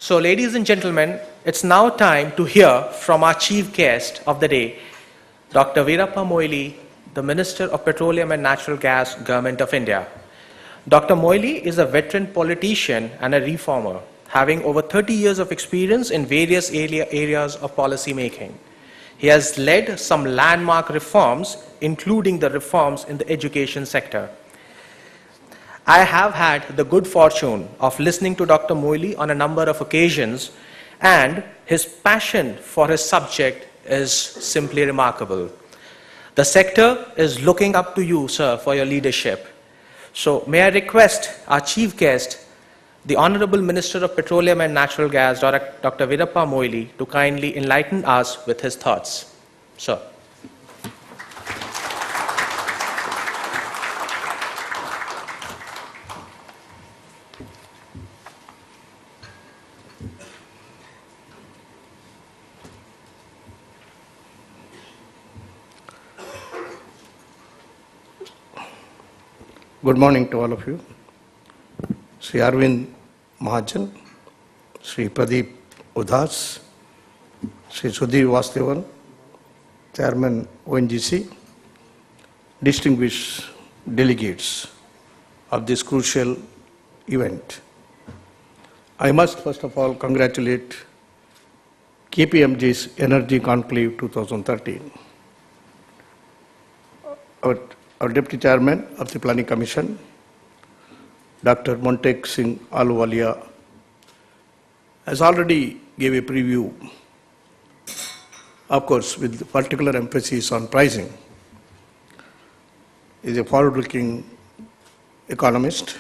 So, ladies and gentlemen, it's now time to hear from our chief guest of the day, Dr. Veerappa Moily, the Minister of Petroleum and Natural Gas, Government of India. Dr. Moily is a veteran politician and a reformer, having over 30 years of experience in various areas of policy making. He has led some landmark reforms, including the reforms in the education sector. I have had the good fortune of listening to Dr. Moily on a number of occasions, and his passion for his subject is simply remarkable. The sector is looking up to you, sir, for your leadership. So may I request our chief guest, the Honorable Minister of Petroleum and Natural Gas, Dr. Veerappa Moily, to kindly enlighten us with his thoughts. Sir. Good morning to all of you. Sri Arvind Mahajan, Sri Pradeep Udhas, Sri Sudhir Vastevan, Chairman ONGC, distinguished delegates of this crucial event. I must first of all congratulate KPMG's Energy Conclave 2013. Our Deputy Chairman of the Planning Commission, Dr. Montek Singh Ahluwalia, has already gave a preview, of course, with particular emphasis on pricing. He is a forward-looking economist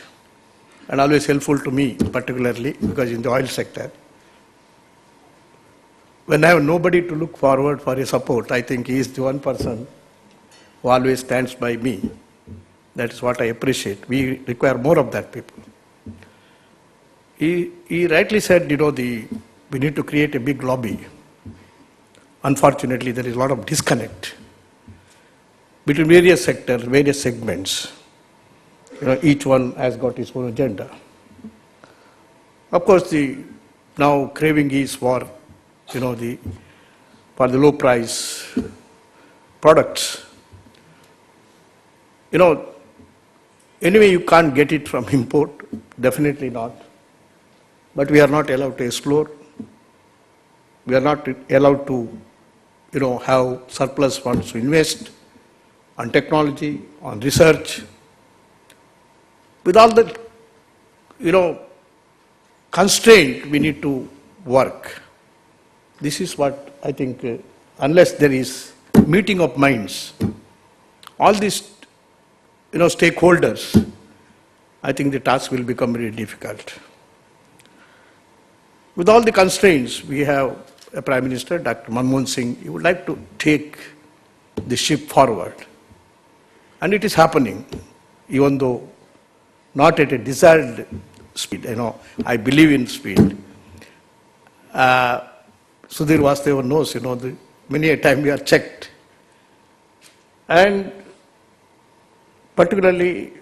and always helpful to me, particularly because in the oil sector, when I have nobody to look forward for his support, I think he is the one person who always stands by me. That is what I appreciate. We require more of that people. He rightly said, we need to create a big lobby. Unfortunately, there is a lot of disconnect between various sectors, various segments. Each one has got its own agenda. Of course, the now craving is for, for the low price products. Anyway, you can't get it from import, definitely not. But we are not allowed to explore. We are not allowed to, have surplus funds to invest on technology, on research. With all the, constraint, we need to work. This is what I think, unless there is meeting of minds, all these stakeholders, I think the task will become very difficult. With all the constraints, we have a Prime Minister, Dr. Manmohan Singh. He would like to take the ship forward. And it is happening, even though not at a desired speed. I believe in speed. Sudhir Vastevan knows, many a time we are checked. And particularly,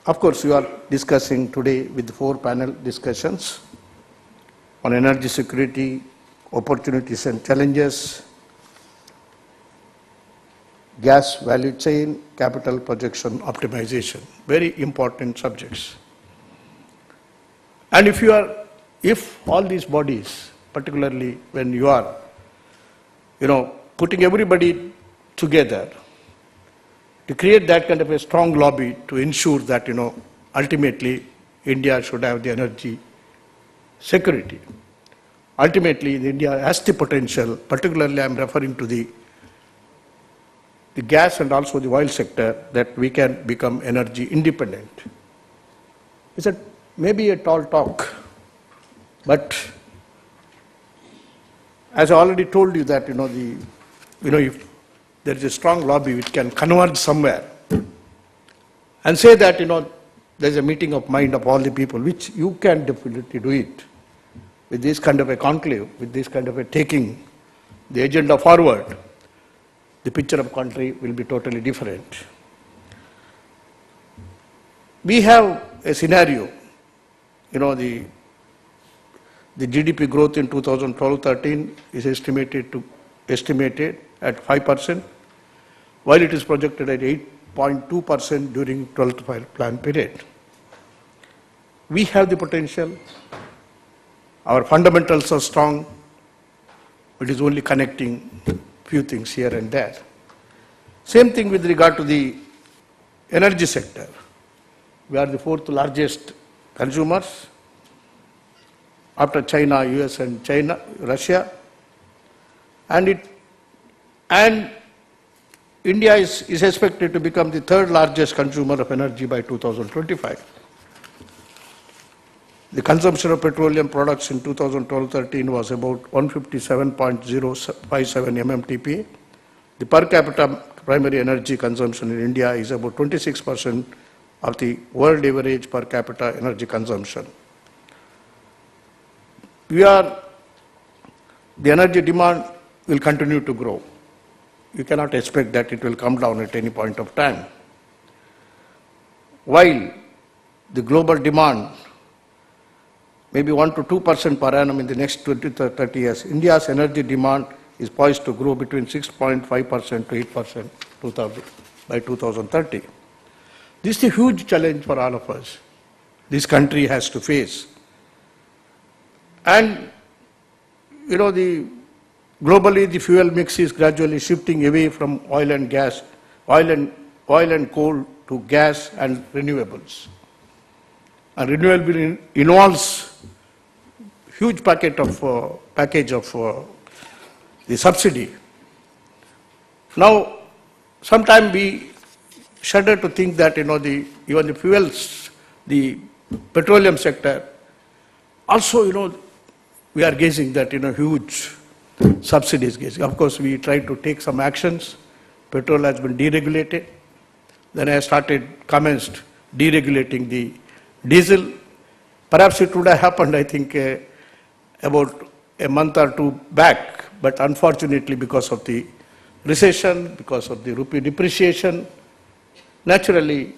of course, you are discussing today with 4 panel discussions on energy security, opportunities and challenges, gas value chain, capital projection optimization, very important subjects. And if all these bodies, particularly when you are, putting everybody together, to create that kind of a strong lobby to ensure that, ultimately India should have the energy security. Ultimately, India has the potential, particularly I am referring to the gas and also the oil sector, that we can become energy independent. It's maybe a tall talk, but as I already told you that, if there is a strong lobby which can converge somewhere and say that, there is a meeting of mind of all the people, which you can definitely do it. With this kind of a conclave, with this kind of a taking the agenda forward, the picture of country will be totally different. We have a scenario, the The GDP growth in 2012-13 is estimated at 5%, while it is projected at 8.2% during 12th plan period. We have the potential. Our fundamentals are strong. It is only connecting few things here and there. Same thing with regard to the energy sector. We are the fourth largest consumers after China, US and Russia. And India is expected to become the third largest consumer of energy by 2025. The consumption of petroleum products in 2012-13 was about 157.057 MMTPA. The per capita primary energy consumption in India is about 26% of the world average per capita energy consumption. The energy demand will continue to grow. You cannot expect that it will come down at any point of time. While the global demand maybe 1 to 2% per annum in the next 20 to 30 years, India's energy demand is poised to grow between 6.5% to 8% by 2030. This is a huge challenge for all of us. This country has to face. And, globally the fuel mix is gradually shifting away from oil and coal to gas and renewables. And renewable involves huge package of the subsidy. Now, sometimes we shudder to think that even the fuels, the petroleum sector, also we are gazing that huge subsidies gazing. Of course, we tried to take some actions. Petrol has been deregulated. Then I commenced deregulating the diesel. Perhaps it would have happened, I think, about a month or two back, but unfortunately because of the recession, because of the rupee depreciation, naturally,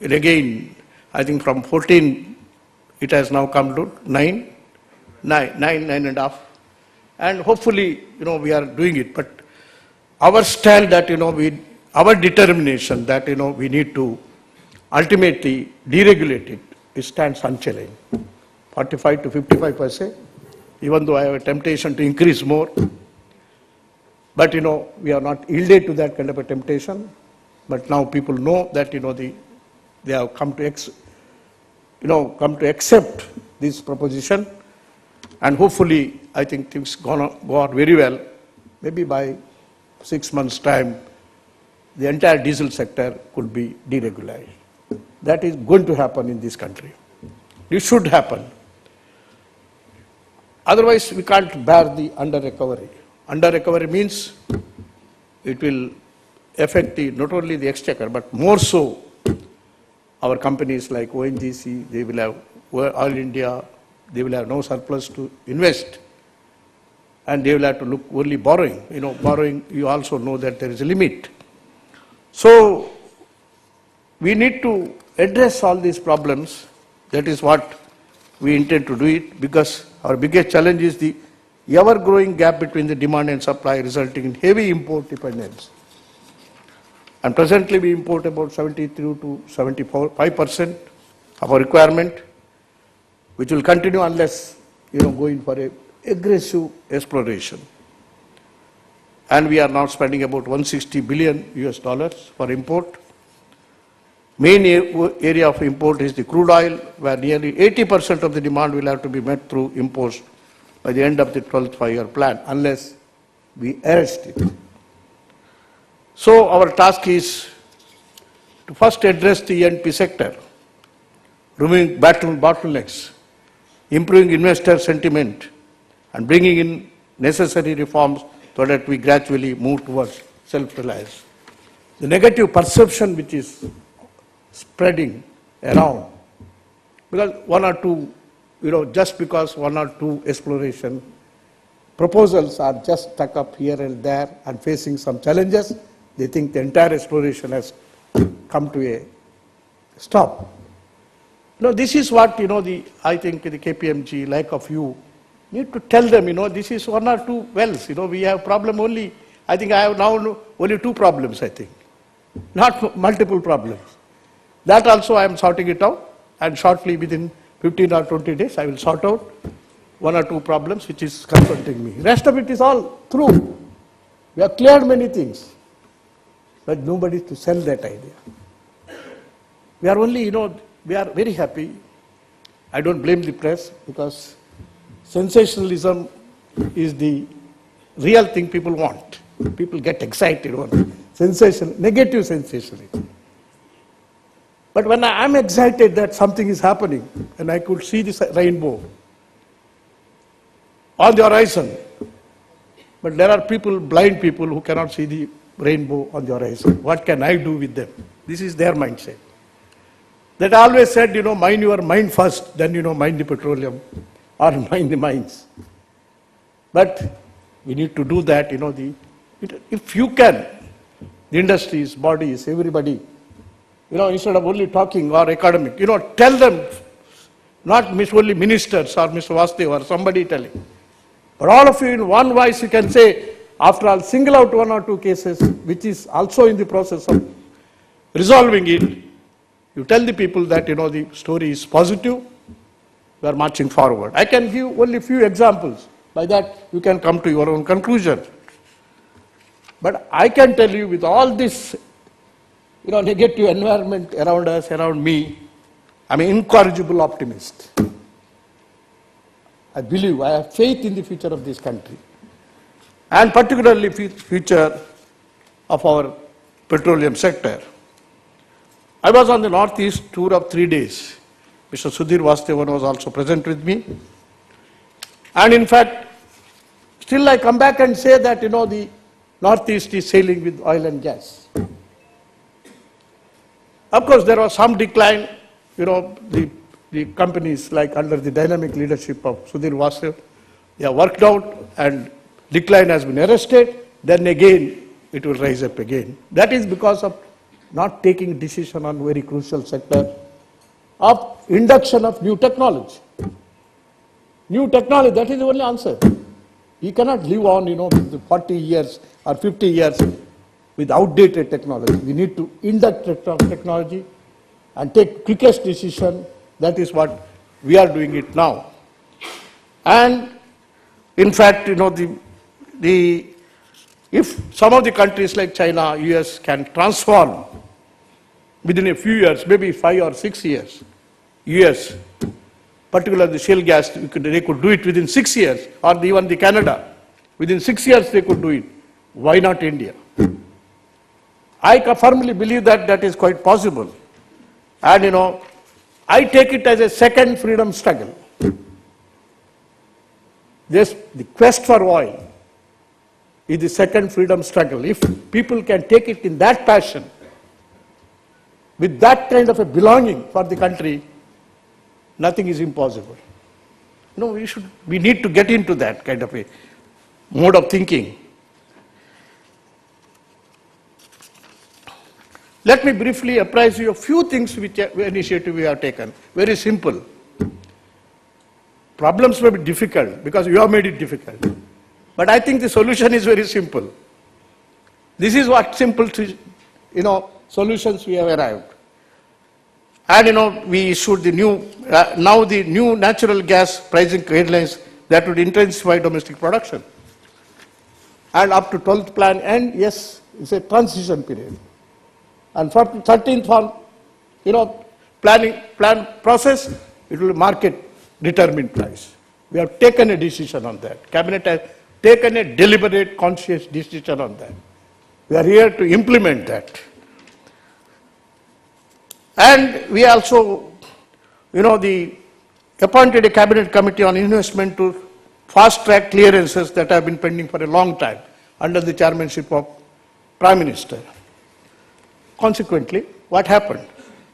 again, I think from 14, it has now come to 9.5. And hopefully, we are doing it. But our stand that, our determination that, we need to ultimately deregulate it, it stands unchallenged. 45 to 55%, even though I have a temptation to increase more. But, we are not yielded to that kind of a temptation. But now people know that, they have come to accept this proposition. And hopefully, I think things go on very well. Maybe by 6 months' time, the entire diesel sector could be deregulated. That is going to happen in this country. It should happen. Otherwise, we can't bear the under-recovery. Under-recovery means it will affect not only the exchequer, but more so our companies like ONGC, they will have Oil India, they will have no surplus to invest. And they will have to look only borrowing. Borrowing, you also know that there is a limit. So, we need to address all these problems. That is what we intend to do it, because our biggest challenge is the ever-growing gap between the demand and supply, resulting in heavy import dependence. And presently we import about 73 to 75% of our requirement, which will continue unless, going for a aggressive exploration. And we are now spending about 160 billion US dollars for import. Main area of import is the crude oil, where nearly 80% of the demand will have to be met through imports by the end of the 12th five-year plan, unless we arrest it. So our task is to first address the E&P sector, removing bottlenecks, improving investor sentiment, and bringing in necessary reforms so that we gradually move towards self-reliance. The negative perception which is spreading around, because one or two, just because one or two exploration proposals are just stuck up here and there and facing some challenges, they think the entire exploration has come to a stop. No, this is what, I think the KPMG, like of you, need to tell them, this is one or two wells, we have problem only, I think I have now only two problems, I think, not multiple problems. That also I am sorting it out, and shortly within 15 or 20 days, I will sort out one or two problems which is confronting me. Rest of it is all through. We have cleared many things, but nobody to sell that idea. We are only, we are very happy. I don't blame the press because sensationalism is the real thing people want. People get excited on negative sensationalism. But when I am excited that something is happening and I could see this rainbow on the horizon, but there are people, blind people, who cannot see the rainbow on the horizon. What can I do with them? This is their mindset. That I always said, mind your mind first, then, mind the petroleum or mind the mines. But we need to do that, if you can, the industries, bodies, everybody, instead of only talking or academic, tell them, not only ministers or Mr. Vasudev or somebody telling, but all of you in one voice you can say, after all, single out one or two cases, which is also in the process of resolving it, you tell the people that, the story is positive, we are marching forward. I can give only a few examples. By that, you can come to your own conclusion. But I can tell you with all this, negative environment around us, around me, I'm an incorrigible optimist. I believe, I have faith in the future of this country, and particularly future of our petroleum sector. I was on the Northeast tour of 3 days. Mr. Sudhir Vasudevan was also present with me. And in fact, still I come back and say that, the Northeast is sailing with oil and gas. Of course, there was some decline, the companies like under the dynamic leadership of Sudhir Vasudevan, they have worked out and decline has been arrested, then again it will rise up again. That is because of not taking decision on very crucial sector of induction of new technology. New technology, that is the only answer. You cannot live on, with 40 years or 50 years with outdated technology. We need to induct technology and take quickest decision. That is what we are doing it now. And in fact, if some of the countries like China, US can transform within a few years, maybe 5 or 6 years, US, particularly the shale gas, they could do it within 6 years, or even the Canada, within 6 years they could do it. Why not India? I firmly believe that that is quite possible. And I take it as a second freedom struggle. The quest for oil is the second freedom struggle. If people can take it in that passion, with that kind of a belonging for the country, nothing is impossible. We need to get into that kind of a mode of thinking. Let me briefly apprise you of few things which initiative we have taken. Very simple. Problems may be difficult because you have made it difficult. But I think the solution is very simple. This is what simple, solutions we have arrived. And we issued the new, now the new natural gas pricing guidelines that would intensify domestic production. And up to 12th plan, and yes, it's a transition period. And for 13th one, plan process, it will be market determined price. We have taken a decision on that. Cabinet has taken a deliberate, conscious decision on that. We are here to implement that. And we also, appointed a cabinet committee on investment to fast track clearances that have been pending for a long time under the chairmanship of Prime Minister. Consequently, what happened?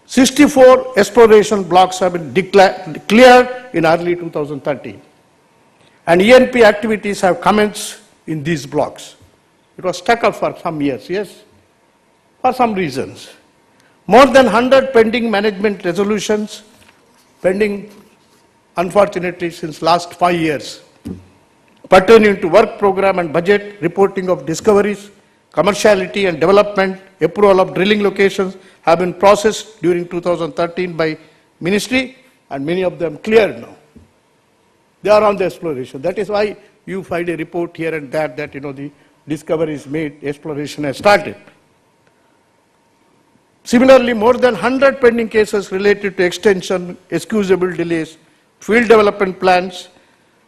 64 exploration blocks have been cleared in early 2013. And E&P activities have commenced in these blocks. It was stuck up for some years, yes, for some reasons. More than 100 pending management resolutions pending, unfortunately, since last 5 years, pertaining to work program and budget, reporting of discoveries, commerciality and development, approval of drilling locations have been processed during 2013 by ministry, and many of them cleared now. They are on the exploration. That is why you find a report here and there that the discovery is made, exploration has started. Similarly, more than 100 pending cases related to extension, excusable delays, field development plans,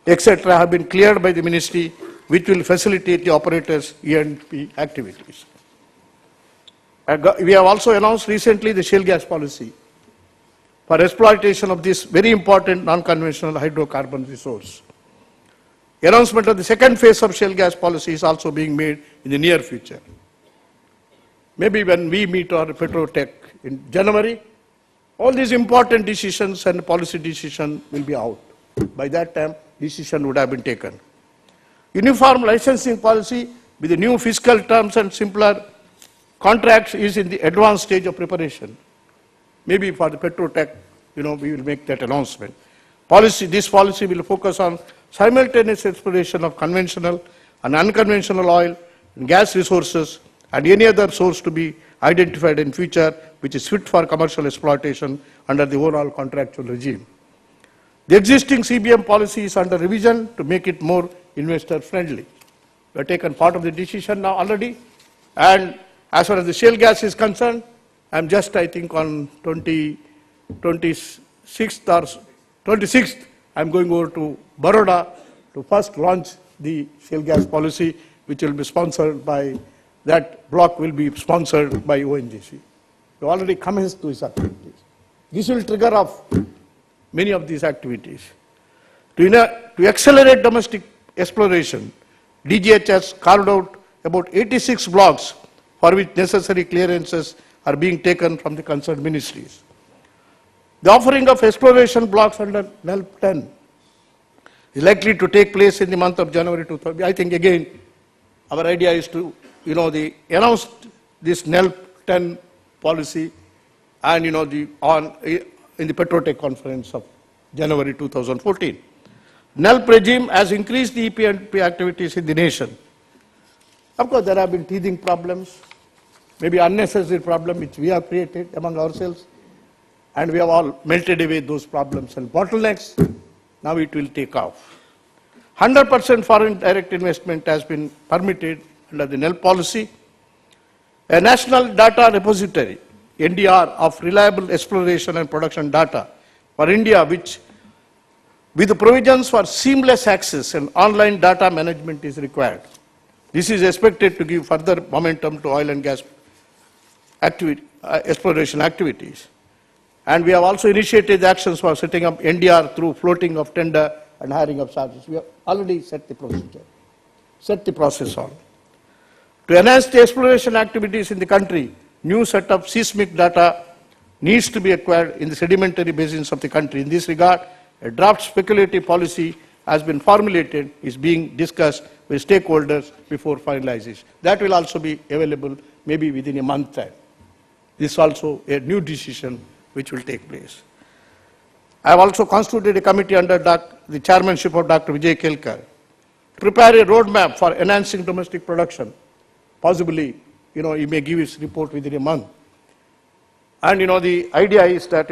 etc. have been cleared by the ministry, which will facilitate the operators' E&P activities. We have also announced recently the shale gas policy for exploitation of this very important non-conventional hydrocarbon resource. The announcement of the second phase of shale gas policy is also being made in the near future. Maybe when we meet our Petrotech in January, all these important decisions and policy decisions will be out. By that time, decision would have been taken. Uniform licensing policy with the new fiscal terms and simpler contracts is in the advanced stage of preparation. Maybe for the Petrotech, we will make that announcement. This policy will focus on simultaneous exploration of conventional and unconventional oil and gas resources and any other source to be identified in future which is fit for commercial exploitation under the overall contractual regime. The existing CBM policy is under revision to make it more investor friendly. We have taken part of the decision now already, and as far as the shale gas is concerned, I'm just, I think, on 26th, I'm going over to Baroda to first launch the shale gas policy, which will be sponsored by, that block will be sponsored by ONGC. We already commenced these activities. This will trigger off many of these activities. To accelerate domestic exploration, DGH has carved out about 86 blocks for which necessary clearances are being taken from the concerned ministries. The offering of exploration blocks under NELP 10 is likely to take place in the month of January 2000. I think again, our idea is to, announce this NELP 10 policy and, in the Petrotech conference of January 2014. NELP regime has increased the EP&P activities in the nation. Of course, there have been teething problems, maybe unnecessary problems which we have created among ourselves, and we have all melted away those problems and bottlenecks. Now it will take off. 100% foreign direct investment has been permitted under the NELP policy. A national data repository, NDR, of reliable exploration and production data for India, which with the provisions for seamless access and online data management is required. This is expected to give further momentum to oil and gas exploration activities. And we have also initiated actions for setting up NDR through floating of tender and hiring of charges. We have already set the process on. To enhance the exploration activities in the country, new set of seismic data needs to be acquired in the sedimentary basins of the country. In this regard, a draft speculative policy has been formulated, is being discussed with stakeholders before finalization. That will also be available maybe within a month time. This is also a new decision which will take place. I have also constituted a committee under the chairmanship of Dr. Vijay Kelkar to prepare a roadmap for enhancing domestic production. Possibly, he may give his report within a month. And, the idea is that,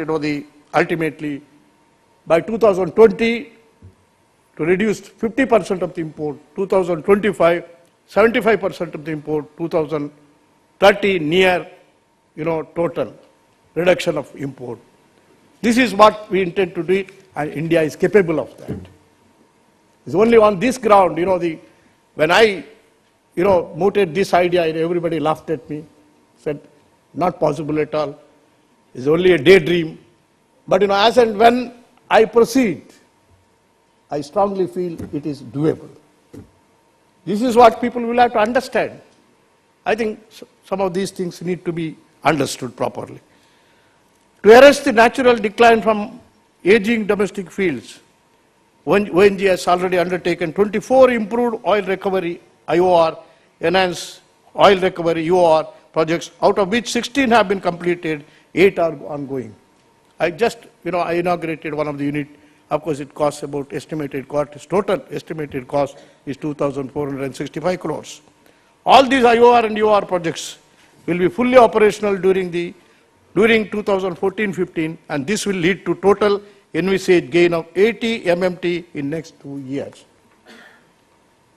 ultimately, by 2020, to reduce 50% of the import, 2025, 75% of the import, 2030, near, total reduction of import. This is what we intend to do, and India is capable of that. It's only on this ground, when I, mooted this idea, everybody laughed at me, said, not possible at all. It's only a daydream. But, as and when I proceed, I strongly feel it is doable. This is what people will have to understand. I think some of these things need to be understood properly. To arrest the natural decline from aging domestic fields, ONG has already undertaken 24 improved oil recovery IOR, enhanced oil recovery UOR projects, out of which 16 have been completed, 8 are ongoing. I just I inaugurated one of the unit. Of course, it costs about estimated cost, total estimated cost is 2,465 crores. All these IOR and UOR projects will be fully operational during 2014-15, and this will lead to total envisaged gain of 80 MMT in next 2 years.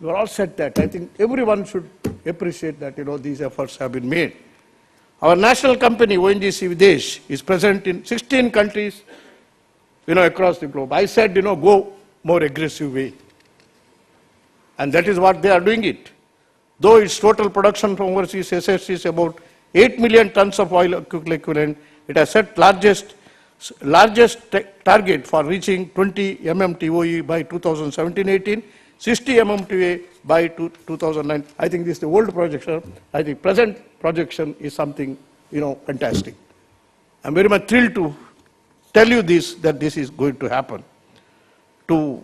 You are all set that. I think everyone should appreciate that, these efforts have been made. Our national company, ONGC Videsh, is present in 16 countries, across the globe. I said, go more aggressive way. And that is what they are doing it. Though its total production from overseas assets is about 8 million tons of oil equivalent, it has set largest target for reaching 20 MMTOE by 2017-18, 60 MMTOE by 2009. I think this is the old projection. I think present projection is something, fantastic. I'm very much thrilled to tell you that this is going to happen. To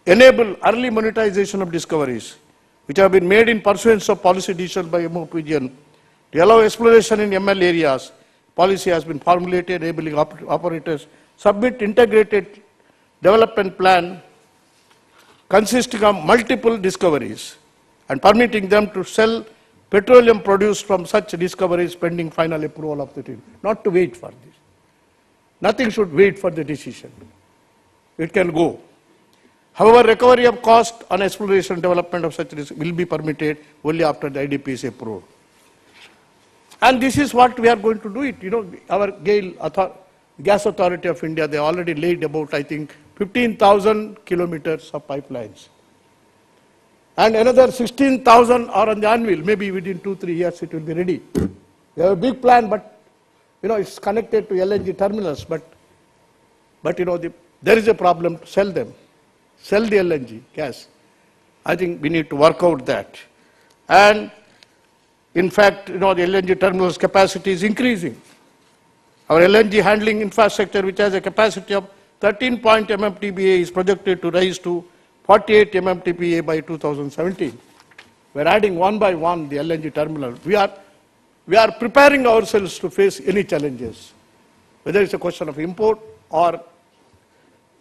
enable early monetization of discoveries, which have been made in pursuance of policy decision by MOPGN, to allow exploration in ML areas, policy has been formulated enabling operators submit integrated development plan consisting of multiple discoveries and permitting them to sell petroleum produced from such discoveries pending final approval of the team. Not to wait for this. Nothing should wait for the decision. It can go. However, recovery of cost on exploration and development of such will be permitted only after the IDP is approved. And this is what we are going to do it. Our Gas Authority of India, they already laid about, I think, 15,000 kilometers of pipelines. And another 16,000 are on the anvil. Maybe within 2-3 years it will be ready. We have a big plan, but it's connected to LNG terminals. But there is a problem to sell them. Sell the LNG gas. I think we need to work out that. And in fact, the LNG terminals capacity is increasing. Our LNG handling infrastructure, which has a capacity of 13 MMTPA, is projected to rise to 48 MMTPA by 2017. We are adding one by one the LNG terminal. We are preparing ourselves to face any challenges, whether it's a question of import or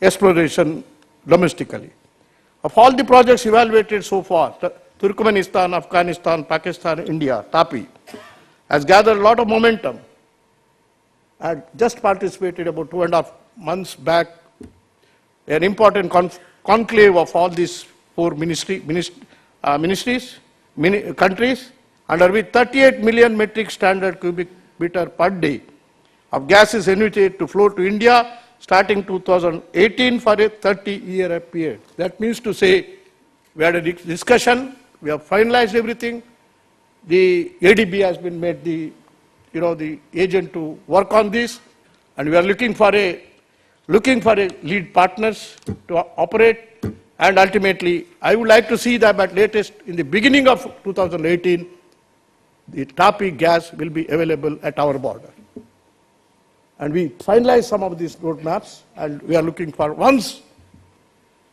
exploration domestically. Of all the projects evaluated so far, Turkmenistan, Afghanistan, Pakistan, India, TAPI, has gathered a lot of momentum. I just participated about 2.5 months back, an important conclave of all these 4 countries, under which 38 million metric standard cubic meter per day of gas is envisaged to flow to India starting 2018 for a 30-year period. That means to say, we had a discussion, we have finalized everything. The ADB has been made the agent to work on this, and we are looking for a lead partners to operate. And ultimately, I would like to see that at latest in the beginning of 2018, the TAPI gas will be available at our border. And we finalize some of these roadmaps, and we are looking for, once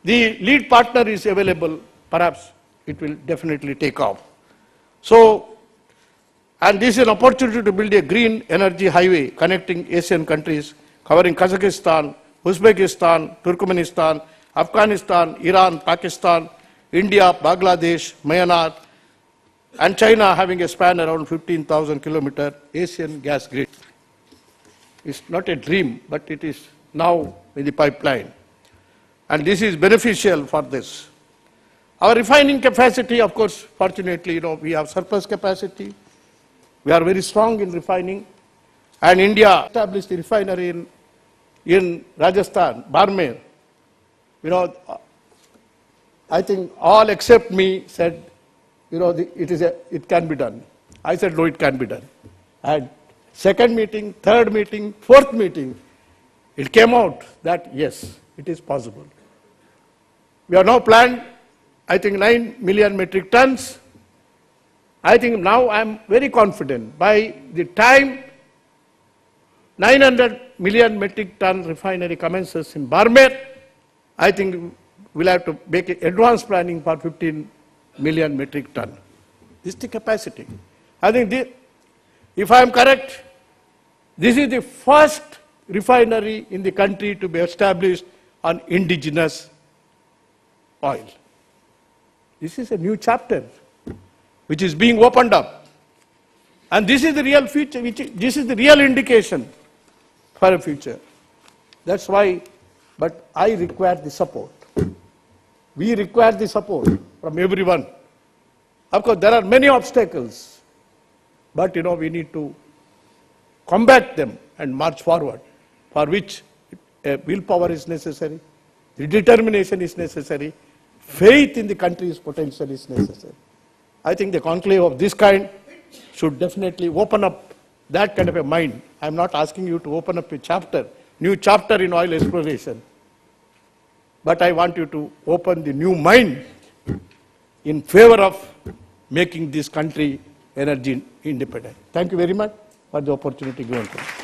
the lead partner is available, perhaps it will definitely take off. So, and this is an opportunity to build a green energy highway connecting Asian countries, covering Kazakhstan, Uzbekistan, Turkmenistan, Afghanistan, Iran, Pakistan, India, Bangladesh, Myanmar, and China, having a span around 15,000 kilometer Asian gas grid. It's not a dream, but it is now in the pipeline. And this is beneficial for this. Our refining capacity, of course, fortunately, we have surplus capacity. We are very strong in refining. And India established the refinery in Rajasthan, Barmer. I think all except me said, it can be done. I said, no, it can be done. And second meeting, third meeting, fourth meeting, it came out that yes, it is possible. We are now planned, I think, 9 million metric tons. I think now I am very confident by the time 900 million metric ton refinery commences in Barmer, I think we'll have to make advanced planning for 15 million metric ton. This is the capacity. I think if I am correct, this is the first refinery in the country to be established on indigenous oil. This is a new chapter which is being opened up. And this is the real future, this is the real indication for a future. That's why, but I require the support. We require the support from everyone. Of course, there are many obstacles, but we need to combat them and march forward, for which willpower is necessary, the determination is necessary, faith in the country's potential is necessary. I think the conclave of this kind should definitely open up that kind of a mind. I'm not asking you to open up a chapter, new chapter in oil exploration, but I want you to open the new mind in favor of making this country energy independent. Thank you very much for the opportunity given to me.